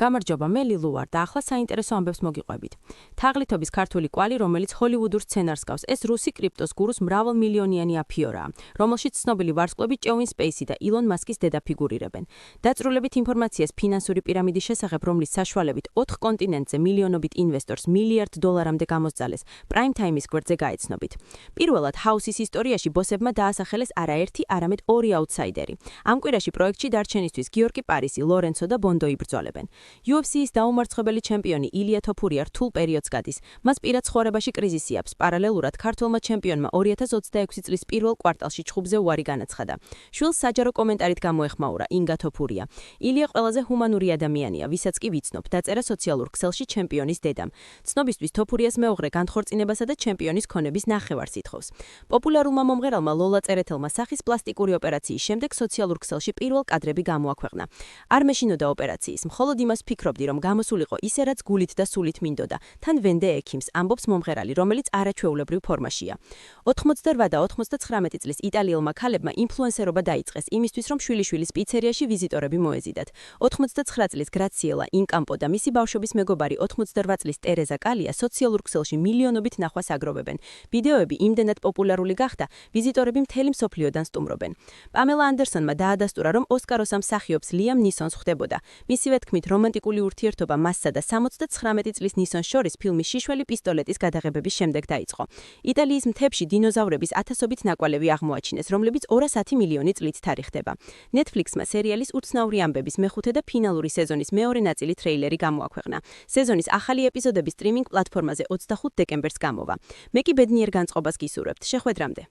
გამარჯობა, მე ლილუ ვარ და ახლა საინტერესო ამბებს მოგიყვებით. თაღლითობის ქართული კვალი, რომელიც ჰოლივუდურ სცენარს გავს, ეს რუსი კრიპტოს გურუს მრავალმილიონიანი აფიორაა, რომელშიც ცნობილი ვარსკვლავი კევინ სპეისი და ილონ მასკის დედა ფიგურირებენ. დაწვრილებით ინფორმაციას ფინანსური პირამიდის შესახებ, რომლის საშუალებით 4 კონტინენტზე მილიონობით ინვესტორს $1 მილიარდამდე გამოსძალეს, პრაიმ თაიმის გვერდზე გაეცნობით. პირველად ჰაუსის ისტორიაში ბოსებმა დაასახელეს არა ერთი, არამედ 2 აუთსაიდერი. ამ კვირაში პროექტში დარჩენისთვის გიორგი პარისი, ლორენცო და ბონდო იბრძოლებენ. UFC-ის დაუმარცხებელი ჩემპიონი ილია თოფურია რთულ პერიოდს გადის. მას პირად ცხოვრებაში კრიზისი აქვს. პარალელურად ქართველმა ჩემპიონმა 2026 წლის პირველ კვარტალში ჩხუბზე უარი განაცხადა. შვილს საჯარო კომენტარით გამოეხმაურა ინგა თოფურია. ილია ყველაზე ჰუმანური ადამიანია, ვისაც კი ვიცნობ, დაწერა სოციალურ ქსელში ჩემპიონის დედამ. ცნობისთვის თოფურიას მეუღლე განხორციელებასა და ჩემპიონის ქონების ნახევარს ითხოვს. პოპულარულმა მომღერალმა ლოლა წერეთელმა სახის პლასტიკური ოპერაციის შემდეგ სოციალურ ქსელში პირველ კადრები გამოაქვეყნა. არ მეშინოდა ოპერაციის, მხოლოდ იმას ფიქრობდი, რომ გამოსულიყო ისე, რაც გულით და სულით მინდოდა. თან ვენდე ექიმს, ამბობს მომღერალი, რომელიც არაჩვეულებრივ ფორმაშია. 88 და 99 წლის იტალიელმა ქალებმა ინფლუენსერობა დაიწყეს იმისთვის, რომ შვილიშვილის პიცერიაში ვიზიტორები მოეზიდათ. 89 წლის გრაციელა ინკამპო და მისი ბავშვობის მეგობარი 88 წლის ტერეზა კალია სოციალურ ქსელში მილიონობით ნახვას აგროვებენ. ვიდეოები იმდენად პოპულარული გახდა, ვიზიტორები მთელი მსოფლიოდან სტუმრობენ. პამელა ანდერსონმა დაადასტურა, რომ ოსკაროს მსახიობს ლიამ ნისონს ხვდებოდა. მისივე თქმით, რომანტიკული ურთიერთობა მასსა და 79 წლის ნისონს შორის ფილმის შიშველი პისტოლეტის გადაღებების შემდეგ დაიწყო. იტალიის მთებში დინოზავრების ათასობით ნაკვალევი აღმოაჩინეს, რომლებიც 210 მილიონი წლით თარიღდება. Netflix-მა სერიალის უცნაური ამბების მეხუთე და ფინალური სეზონის მეორე ნაწილი ტრეილერი გამოაქვეყნა. სეზონის ახალი ეპიზოდები სტრიმინგ პლატფორმაზე 25 დეკემბერს გამოვა. მე კი ბედნიერ განწყობას გისურვებთ. შეხვედრამდე.